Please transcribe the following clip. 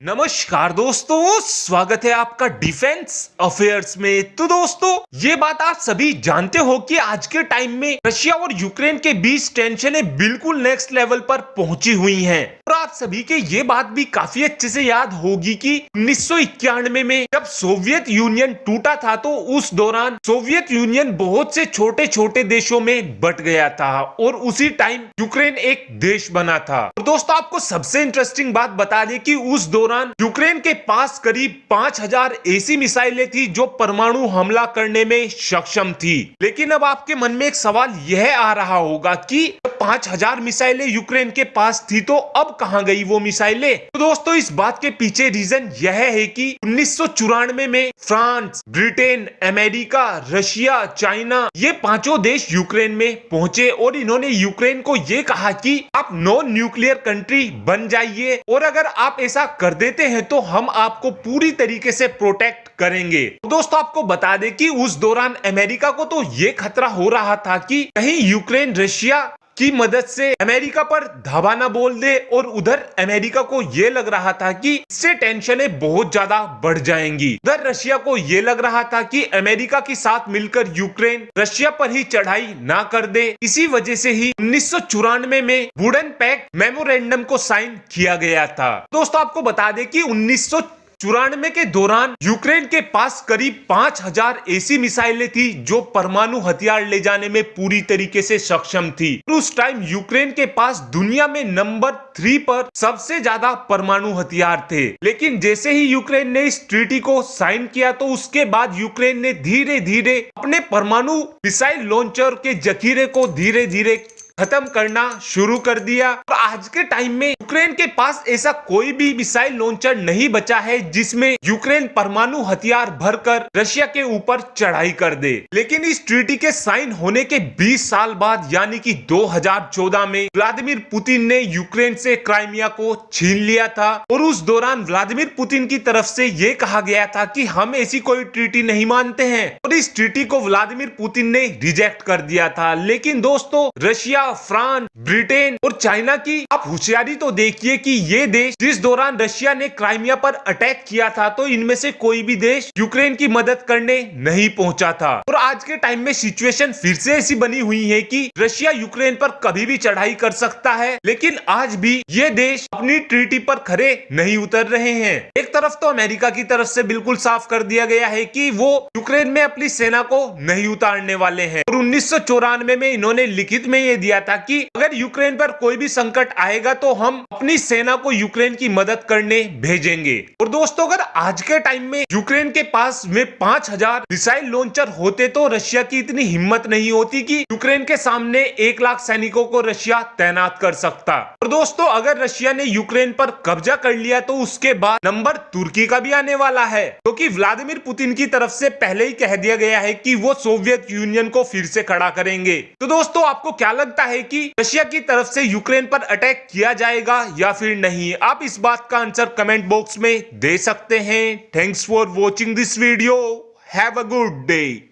नमस्कार दोस्तों, स्वागत है आपका डिफेंस अफेयर्स में। तो दोस्तों, ये बात आप सभी जानते हो कि आज के टाइम में रशिया और यूक्रेन के बीच टेंशनें बिल्कुल नेक्स्ट लेवल पर पहुंची हुई हैं। और आप सभी के ये बात भी काफी अच्छे से याद होगी कि 1991 में जब सोवियत यूनियन टूटा था तो उस दौरान सोवियत यूनियन बहुत से छोटे छोटे देशों में बट गया था और उसी टाइम यूक्रेन एक देश बना था। और दोस्तों, आपको सबसे इंटरेस्टिंग बात बता दें कि उस दौरान यूक्रेन के पास करीब 5000 ऐसी मिसाइलें थी जो परमाणु हमला करने में सक्षम थी। लेकिन अब आपके मन में एक सवाल यह आ रहा होगा कि 5000 मिसाइलें यूक्रेन के पास थी तो अब कहां गई वो मिसाइलें? तो दोस्तों, इस बात के पीछे रीजन यह है कि 1994 में France, Britain, America, Russia, China, ये पांचों देश यूक्रेन में पहुंचे और इन्होंने यूक्रेन को ये कहा कि आप नॉन न्यूक्लियर कंट्री बन जाइए और अगर आप ऐसा कर देते हैं तो हम आपको पूरी तरीके से प्रोटेक्ट करेंगे। तो दोस्तों, आपको बता दें कि उस दौरान अमेरिका को तो ये खतरा हो रहा था कि कहीं यूक्रेन रशिया की मदद से अमेरिका पर धावा ना बोल दे और उधर अमेरिका को ये लग रहा था कि इससे टेंशनें बहुत ज्यादा बढ़ जाएंगी। उधर रशिया को ये लग रहा था कि अमेरिका के साथ मिलकर यूक्रेन रशिया पर ही चढ़ाई ना कर दे। इसी वजह से ही 1994 में बुडेनपेक्ट मेमोरेंडम को साइन किया गया था। दोस्तों, आपको बता दें कि 1994 के दौरान यूक्रेन के पास करीब 5000 ऐसी मिसाइलें थी जो परमाणु हथियार ले जाने में पूरी तरीके से सक्षम थी। उस टाइम यूक्रेन के पास दुनिया में नंबर 3 पर सबसे ज्यादा परमाणु हथियार थे। लेकिन जैसे ही यूक्रेन ने इस ट्रीटी को साइन किया तो उसके बाद यूक्रेन ने धीरे धीरे अपने परमाणु मिसाइल लॉन्चर के जखीरे को धीरे धीरे खत्म करना शुरू कर दिया। और आज के टाइम में यूक्रेन के पास ऐसा कोई भी मिसाइल लॉन्चर नहीं बचा है जिसमें यूक्रेन परमाणु हथियार भरकर रशिया के ऊपर चढ़ाई कर दे। लेकिन इस ट्रीटी के साइन होने के 20 साल बाद यानी कि 2014 में व्लादिमीर पुतिन ने यूक्रेन से क्राइमिया को छीन लिया था और उस दौरान व्लादिमीर पुतिन की तरफ से ये कहा गया था कि हम ऐसी कोई ट्रीटी नहीं मानते हैं और इस ट्रीटी को व्लादिमीर पुतिन ने रिजेक्ट कर दिया था। लेकिन दोस्तों, रशिया, फ्रांस, ब्रिटेन और चाइना की आप होशियारी तो देखिए कि ये देश जिस दौरान रशिया ने क्राइमिया पर अटैक किया था तो इनमें से कोई भी देश यूक्रेन की मदद करने नहीं पहुंचा था। और आज के टाइम में सिचुएशन फिर से ऐसी बनी हुई है कि रशिया यूक्रेन पर कभी भी चढ़ाई कर सकता है, लेकिन आज भी ये देश अपनी ट्रीटी पर खरे नहीं उतर रहे हैं। एक तरफ तो अमेरिका की तरफ से बिल्कुल साफ कर दिया गया है कि वो यूक्रेन में अपनी सेना को नहीं उतारने वाले हैं और 1994 में इन्होंने लिखित में ये दिया था कि अगर यूक्रेन पर कोई भी संकट आएगा तो हम अपनी सेना को यूक्रेन की मदद करने भेजेंगे। और दोस्तों, अगर आज के टाइम में यूक्रेन के पास में 5000 मिसाइल लॉन्चर होते तो रशिया की इतनी हिम्मत नहीं होती कि यूक्रेन के सामने 1 लाख सैनिकों को रशिया तैनात कर सकता। और दोस्तों, अगर रशिया ने यूक्रेन पर कब्जा कर लिया तो उसके बाद नंबर तुर्की का भी आने वाला है, क्योंकि व्लादिमीर पुतिन की तरफ से पहले ही कह दिया गया है कि वो सोवियत यूनियन को फिर से खड़ा करेंगे। तो दोस्तों, आपको क्या लगता है कि रशिया की तरफ से यूक्रेन पर अटैक किया जाएगा या फिर नहीं? आप इस बात का आंसर कमेंट बॉक्स में दे सकते हैं। Thanks for watching this video. Have a good day.